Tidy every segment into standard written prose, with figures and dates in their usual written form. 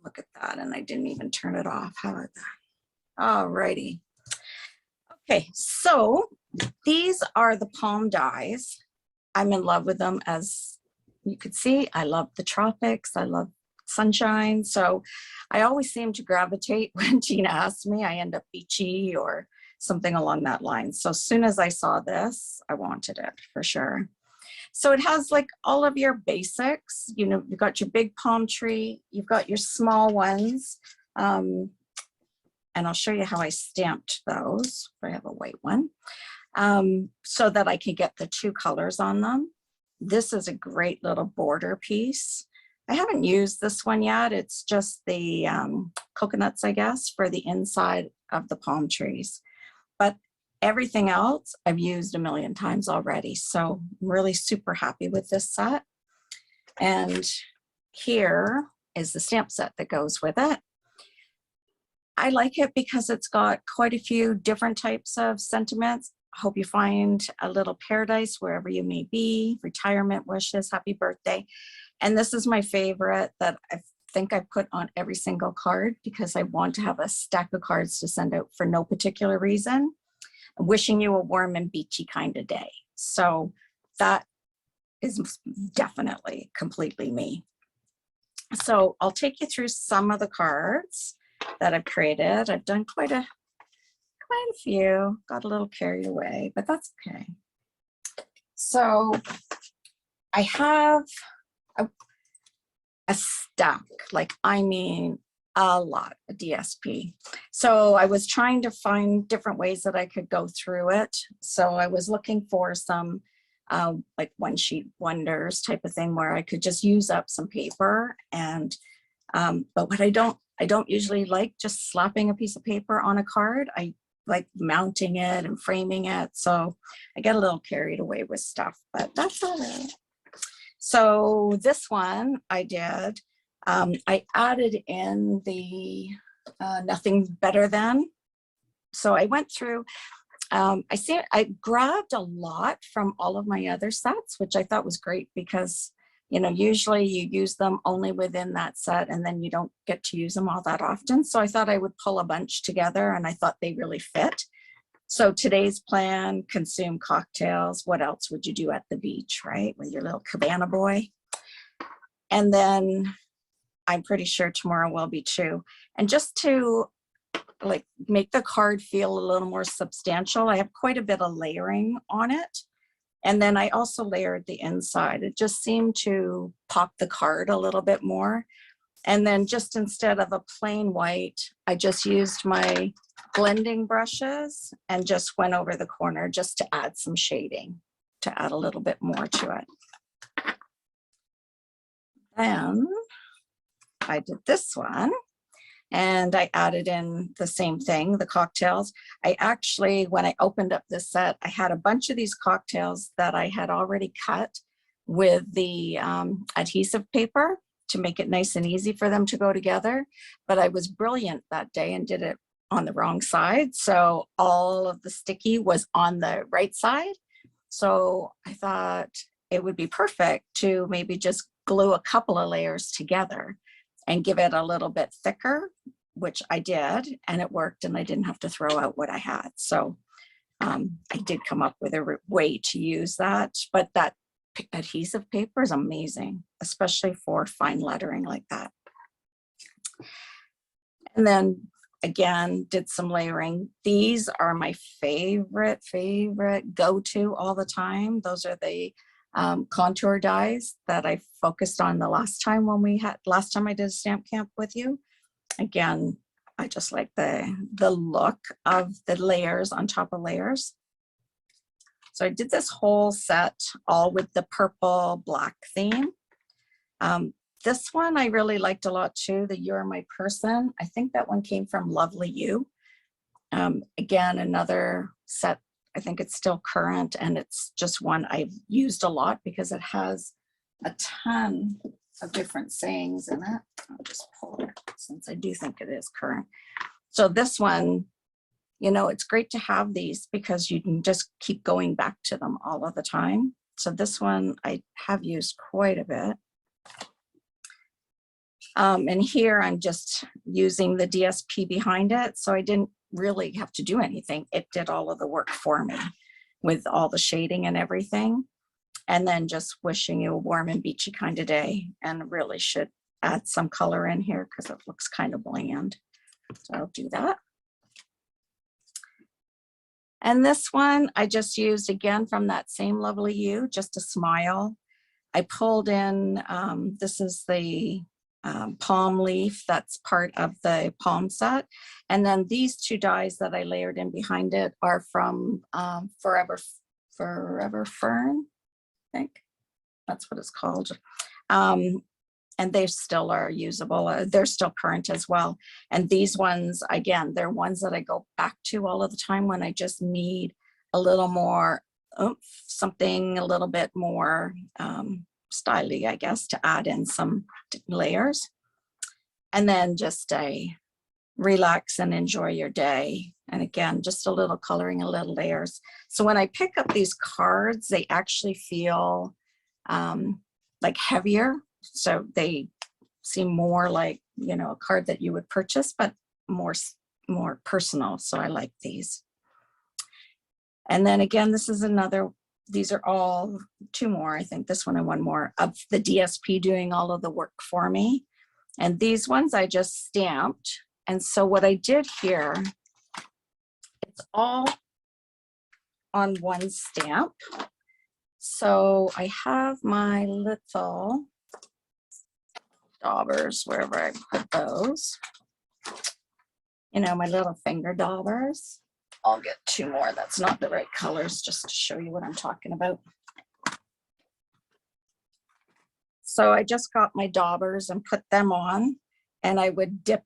Look at that, and I didn't even turn it off. How about that? All righty. Okay, so these are the palm dies. I'm in love with them, as you could see. I love the tropics. I love sunshine. So I always seem to gravitate when Tina asks me. I end up beachy or something along that line. So as soon as I saw this, I wanted it for sure. So it has like all of your basics. You know, you've got your big palm tree, you've got your small ones. And I'll show you how I stamped those. I have a white one, so that I can get the two colors on them. This is a great little border piece. I haven't used this one yet. It's just the coconuts, I guess, for the inside of the palm trees. But everything else I've used a million times already. So I'm really super happy with this set. And here is the stamp set that goes with it. I like it because it's got quite a few different types of sentiments. I hope you find a little paradise wherever you may be, retirement wishes, happy birthday. And this is my favorite that I think I put on every single card because I want to have a stack of cards to send out for no particular reason. Wishing you a warm and beachy kind of day. So that is definitely completely me. So I'll take you through some of the cards that I've created. I've done quite a few, got a little carried away, but that's okay. So I have a stack, like I mean a lot of DSP. So I was trying to find different ways that I could go through it. So I was looking for some like one sheet wonders type of thing where I could just use up some paper. And but what I don't usually like just slapping a piece of paper on a card. I like mounting it and framing it. So I get a little carried away with stuff, but that's all right. So this one I did, I added in the nothing better than. So I went through, I grabbed a lot from all of my other sets, which I thought was great because, you know, usually you use them only within that set and then you don't get to use them all that often. So I thought I would pull a bunch together and I thought they really fit. So today's plan, consume cocktails. What else would you do at the beach, right? With your little cabana boy. And then I'm pretty sure tomorrow will be too. And just to like make the card feel a little more substantial, I have quite a bit of layering on it. And then I also layered the inside. It just seemed to pop the card a little bit more. And then just instead of a plain white, I just used my blending brushes and just went over the corner just to add some shading, to add a little bit more to it. Then I did this one and I added in the same thing, the cocktails. I actually, when I opened up this set, I had a bunch of these cocktails that I had already cut with the adhesive paper to make it nice and easy for them to go together. But I was brilliant that day and did it on the wrong side. So all of the sticky was on the right side. So I thought it would be perfect to maybe just glue a couple of layers together and give it a little bit thicker, which I did, and it worked, and I didn't have to throw out what I had. So I did come up with a way to use that, but that adhesive paper is amazing, especially for fine lettering like that. And then again, did some layering. These are my favorite go-to all the time. Those are the contour dies that I focused on the last time I did a stamp camp with you. Again, I just like the look of the layers on top of layers. So I did this whole set all with the purple black theme. This one I really liked a lot too, the You're My Person. I think that one came from Lovely You. Again, another set, I think it's still current, and it's just one I've used a lot because it has a ton of different sayings in it. I'll just pull it since I do think it is current. So this one, you know, it's great to have these because you can just keep going back to them all of the time. So this one I have used quite a bit. And here I'm just using the DSP behind it. So I didn't really have to do anything. It did all of the work for me with all the shading and everything. And then just wishing you a warm and beachy kind of day, and really should add some color in here because it looks kind of bland. So I'll do that. And this one I just used again from that same Lovely You, just a smile. I pulled in, this is the palm leaf that's part of the palm set. And then these two dies that I layered in behind it are from Forever Fern, I think that's what it's called. And they still are usable. They're still current as well. And these ones, again, they're ones that I go back to all of the time when I just need a little more oomph, something a little bit more stylish, I guess, to add in some layers. And then just relax and enjoy your day. And again, just a little coloring, a little layers. So when I pick up these cards, they actually feel like heavier. So they seem more like, you know, a card that you would purchase, but more personal. So I like these. And then again, this is another, these are all two more, I think this one and one more of the DSP doing all of the work for me. And these ones I just stamped. And so what I did here, it's all on one stamp. So I have my little daubers, wherever I put those, you know, my little finger daubers. I'll get two more. That's not the right colors, just to show you what I'm talking about. So I just got my daubers and put them on, and I would dip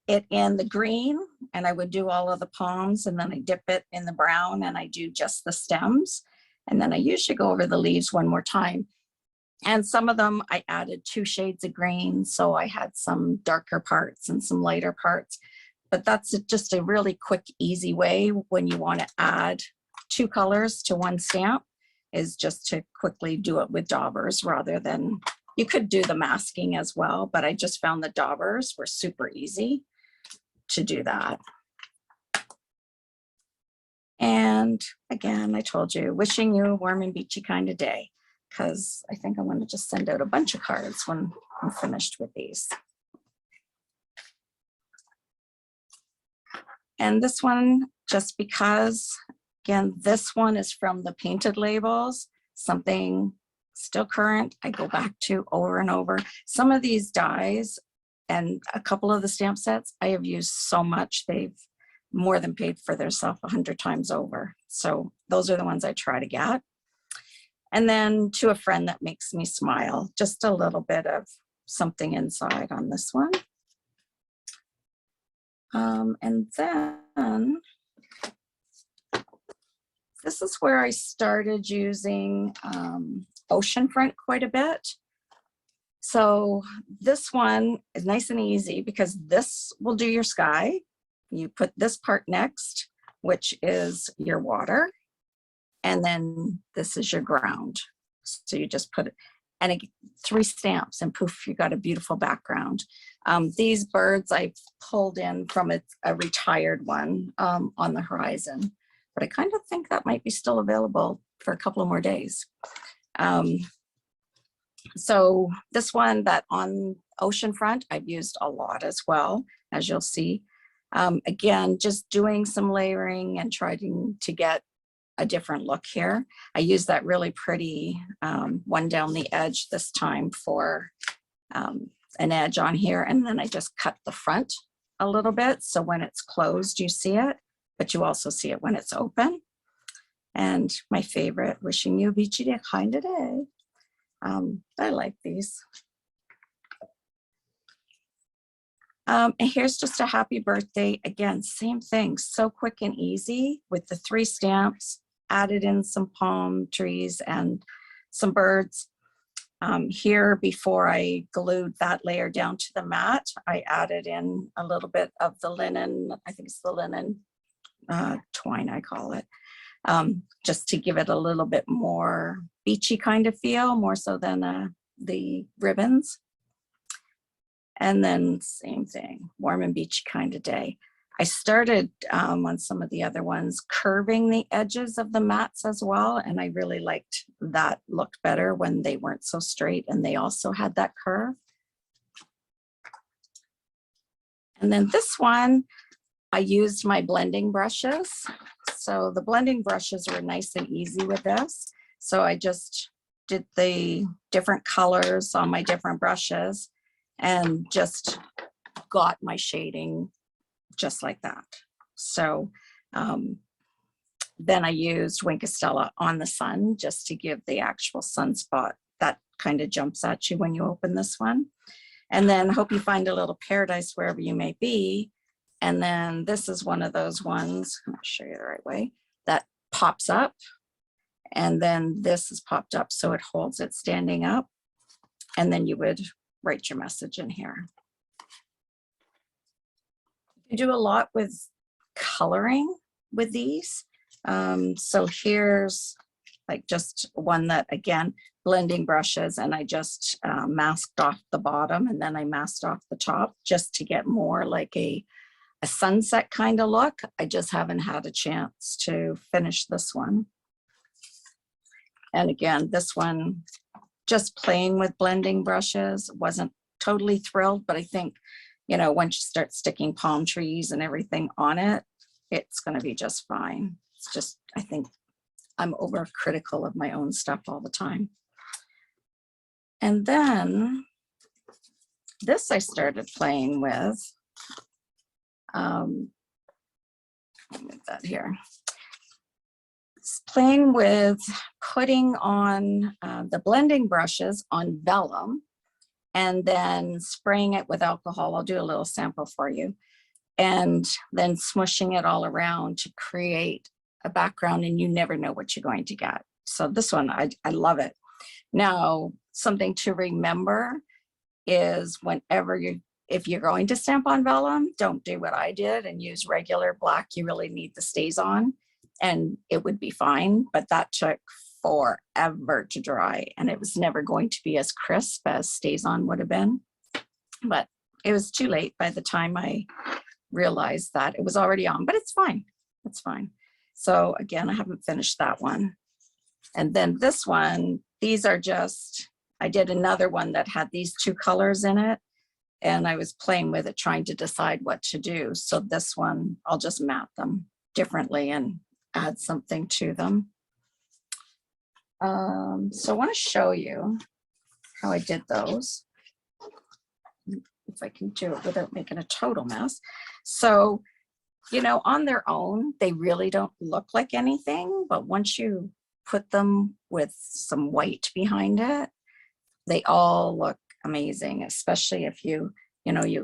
it in the green, and I would do all of the palms, and then I dip it in the brown, and I do just the stems. And then I usually go over the leaves one more time. And some of them I added 2 shades of green. So I had some darker parts and some lighter parts. But that's just a really quick, easy way when you want to add 2 colors to one stamp, is just to quickly do it with daubers rather than, you could do the masking as well, but I just found the daubers were super easy to do that. And again, I told you, wishing you a warm and beachy kind of day, because I think I'm going to just send out a bunch of cards when I'm finished with these. And this one, just because, again, this one is from the Painted Labels, something still current, I go back to over and over. Some of these dies and a couple of the stamp sets I have used so much, they've more than paid for themselves 100 times over. So those are the ones I try to get. And then To a Friend That Makes Me Smile, just a little bit of something inside on this one. And then this is where I started using Oceanfront quite a bit. So this one is nice and easy because this will do your sky. You put this part next, which is your water. And then this is your ground. So you just put it, and it, 3 stamps and poof, you got a beautiful background. These birds I pulled in from a retired one on the horizon, but I kind of think that might be still available for a couple of more days. So this one that on Oceanfront, I've used a lot as well, as you'll see. Again, just doing some layering and trying to get a different look here. I used that really pretty one down the edge this time for an edge on here. And then I just cut the front a little bit. So when it's closed, you see it, but you also see it when it's open. And my favorite, Wishing You a Beachy Day kind of day. I like these. And here's just a happy birthday. Again, same thing, so quick and easy with the 3 stamps, added in some palm trees and some birds. Here, before I glued that layer down to the mat, I added in a little bit of the linen, I think it's the linen twine, I call it, just to give it a little bit more beachy kind of feel, more so than the ribbons. And then same thing, warm and beachy kind of day. I started on some of the other ones curving the edges of the mats as well. And I really liked that looked better when they weren't so straight and they also had that curve. And then this one, I used my blending brushes. So the blending brushes were nice and easy with this. So I just did the different colors on my different brushes and just got my shading just like that. So then I used Wink of Stella on the sun just to give the actual sunspot that kind of jumps at you when you open this one. And then hope you find a little paradise wherever you may be. And then this is one of those ones, I'll show you the right way, that pops up. And then this is popped up so it holds it standing up. And then you would write your message in here. You do a lot with coloring with these. So here's like just one that, again, blending brushes, and I just masked off the bottom and then I masked off the top just to get more like a sunset kind of look. I just haven't had a chance to finish this one. And again, this one, just playing with blending brushes, wasn't totally thrilled, but I think, you know, once you start sticking palm trees and everything on it, it's going to be just fine. It's just, I think I'm overcritical of my own stuff all the time. And then this I started playing with. Let me move that here. Playing with putting on the blending brushes on vellum and then spraying it with alcohol. I'll do a little sample for you. And then smushing it all around to create a background, and you never know what you're going to get. So this one, I love it. Now, something to remember is whenever if you're going to stamp on vellum, don't do what I did and use regular black. You really need the StazOn and it would be fine, but that took forever to dry and it was never going to be as crisp as StazOn would have been. But it was too late by the time I realized that it was already on, but it's fine. It's fine. So again, I haven't finished that one. And then this one, these are just, I did another one that had these two colors in it and I was playing with it, trying to decide what to do. So this one, I'll just map them differently and add something to them. So I want to show you how I did those. If I can do it without making a total mess. So, you know, on their own, they really don't look like anything, but once you put them with some white behind it, they all look amazing, especially if you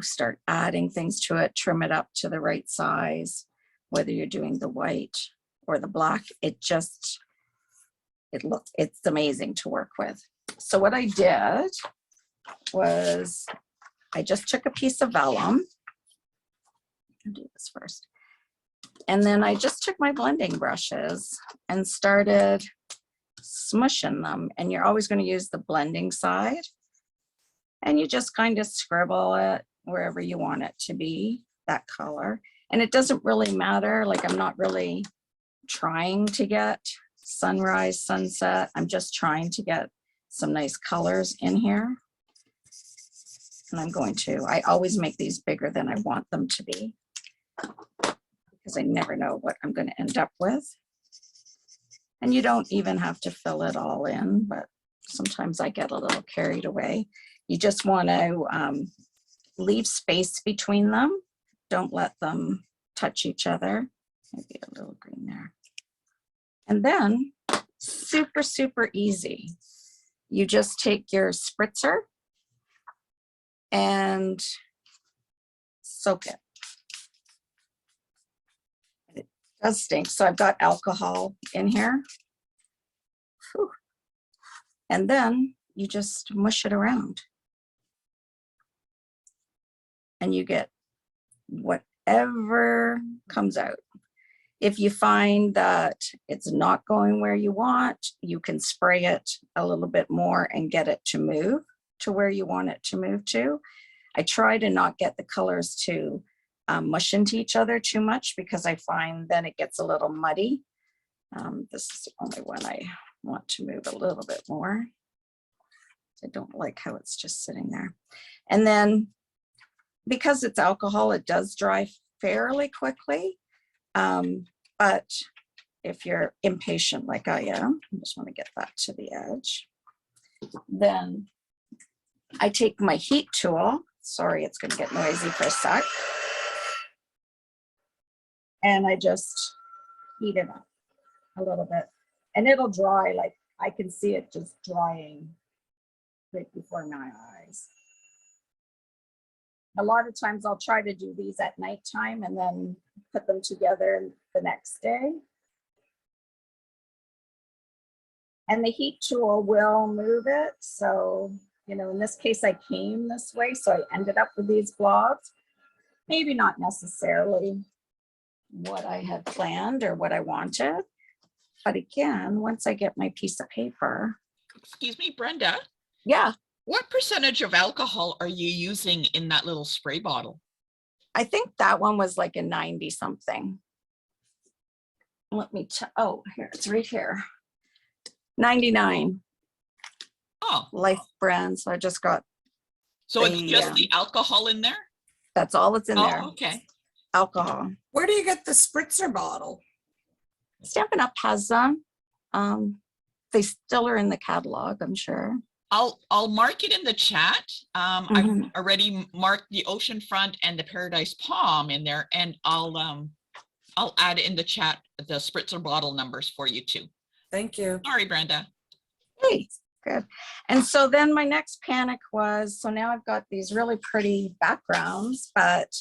start adding things to it, trim it up to the right size, whether you're doing the white or the black, it's amazing to work with. So what I did was I just took a piece of vellum. I'll do this first. And then I just took my blending brushes and started smushing them. And you're always going to use the blending side. And you just kind of scribble it wherever you want it to be, that color. And it doesn't really matter. Like I'm not really trying to get sunrise, sunset. I'm just trying to get some nice colors in here. And I always make these bigger than I want them to be because I never know what I'm going to end up with. And you don't even have to fill it all in, but sometimes I get a little carried away. You just want to leave space between them. Don't let them touch each other. Maybe a little green there. And then super, super easy. You just take your spritzer and soak it. It does stink. So I've got alcohol in here. Whew. And then you just mush it around. And you get whatever comes out. If you find that it's not going where you want, you can spray it a little bit more and get it to move to where you want it to move to. I try to not get the colors to mush into each other too much because I find then it gets a little muddy. This is the only one I want to move a little bit more. I don't like how it's just sitting there. And then because it's alcohol, it does dry fairly quickly. But if you're impatient like I am, I just want to get that to the edge. Then I take my heat tool. Sorry, it's going to get noisy for a sec. And I just heat it up a little bit. And it'll dry, like I can see it just drying right before my eyes. A lot of times I'll try to do these at nighttime and then put them together the next day. And the heat tool will move it. So, you know, in this case, I came this way, so I ended up with these blobs. Maybe not necessarily what I had planned or what I wanted. But again, once I get my piece of paper. Excuse me, Brenda. Yeah. What percentage of alcohol are you using in that little spray bottle? I think that one was like a 90 something. Let me check. Oh, here, it's right here. 99. Oh. Life brand. So I just got. So it's just the alcohol in there? That's all that's in there. Okay. Alcohol. Where do you get the spritzer bottle? Stampin' Up has them. They still are in the catalog, I'm sure. I'll mark it in the chat. I've already marked the Oceanfront and the Paradise Palm in there, and I'll add in the chat the spritzer bottle numbers for you too. Thank you. Sorry, Brenda. Hey, good. And so then my next panic was, so now I've got these really pretty backgrounds, but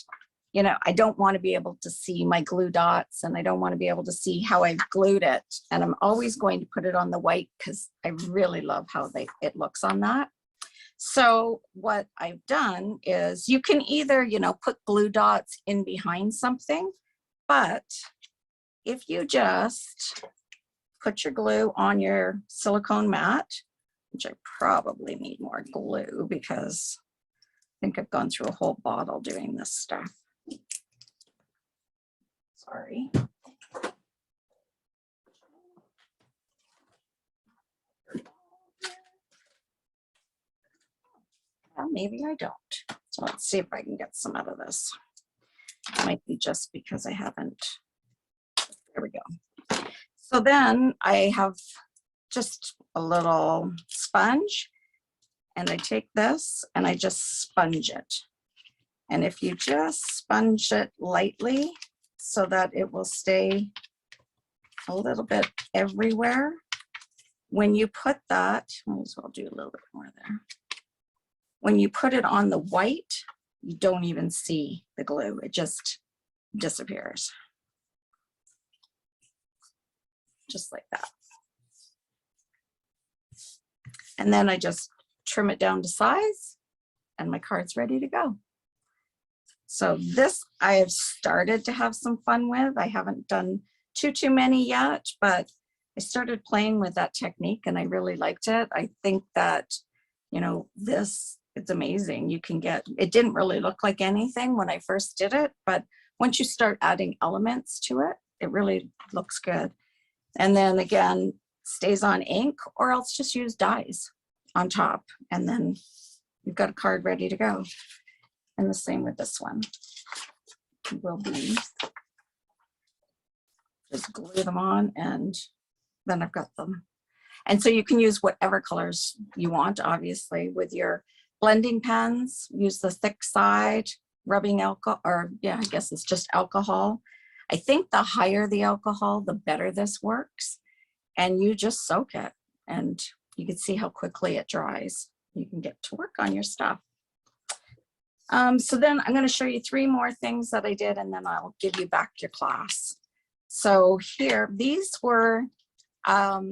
you know, I don't want to be able to see my glue dots and I don't want to be able to see how I've glued it. And I'm always going to put it on the white because I really love how it looks on that. So what I've done is you can either, you know, put glue dots in behind something, but if you just put your glue on your silicone mat, which I probably need more glue because I think I've gone through a whole bottle doing this stuff. Sorry. Well, maybe I don't. So let's see if I can get some out of this. It might be just because I haven't. There we go. So then I have just a little sponge and I take this and I just sponge it. And if you just sponge it lightly so that it will stay a little bit everywhere, when you put that, might as well do a little bit more there. When you put it on the white, you don't even see the glue. It just disappears. Just like that. And then I just trim it down to size and my card's ready to go. So this I have started to have some fun with. I haven't done too many yet, but I started playing with that technique and I really liked it. I think that, you know, it's amazing. You can get, it didn't really look like anything when I first did it, but once you start adding elements to it, it really looks good. And then again, stays on ink or else just use dyes on top. And then you've got a card ready to go. And the same with this one. Will be just glue them on and then I've got them. And so you can use whatever colors you want, obviously, with your blending pens. Use the thick side, rubbing alcohol, or yeah, I guess it's just alcohol. I think the higher the alcohol, the better this works. And you just soak it and you can see how quickly it dries. You can get to work on your stuff. So then I'm going to show you 3 more things that I did and then I'll give you back your class. So here, these were, I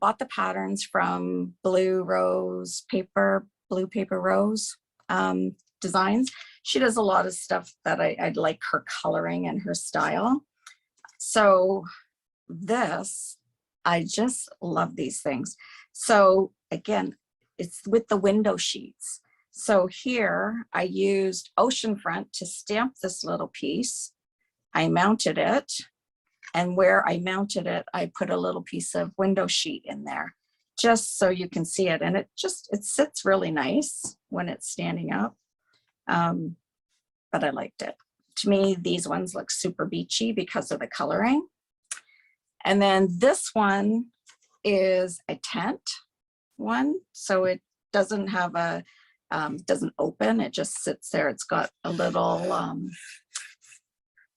bought the patterns from Blue Paper Rose Designs. She does a lot of stuff that I like her coloring and her style. So this, I just love these things. So again, it's with the window sheets. So here I used Oceanfront to stamp this little piece. I mounted it, and where I mounted it, I put a little piece of window sheet in there, just so you can see it. And it sits really nice when it's standing up. But I liked it. To me, these ones look super beachy because of the coloring. And then this one is a tent one. So it doesn't have a, doesn't open, it just sits there. It's got a little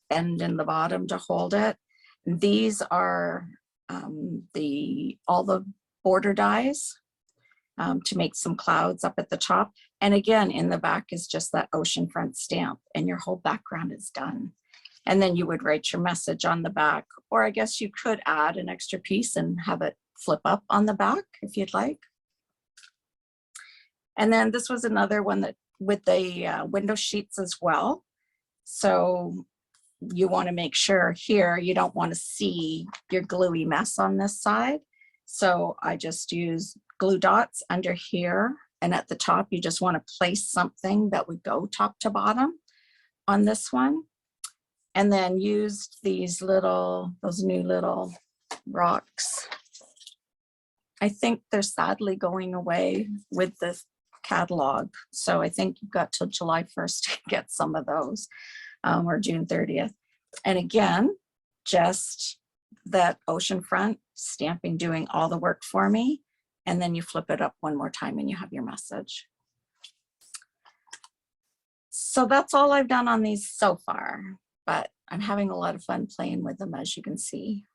bend in the bottom to hold it. These are all the border dies to make some clouds up at the top. And again, in the back is just that oceanfront stamp, and your whole background is done. And then you would write your message on the back, or I guess you could add an extra piece and have it flip up on the back if you'd like. And then this was another one that with the window sheets as well. So you want to make sure here, you don't want to see your gluey mess on this side. So I just use glue dots under here, and at the top, you just want to place something that would go top to bottom on this one. And then used these those new little rocks. I think they're sadly going away with the catalog. So I think you've got till July 1st to get some of those, or June 30th. And again, just that oceanfront stamping doing all the work for me. And then you flip it up one more time and you have your message. So that's all I've done on these so far, but I'm having a lot of fun playing with them, as you can see.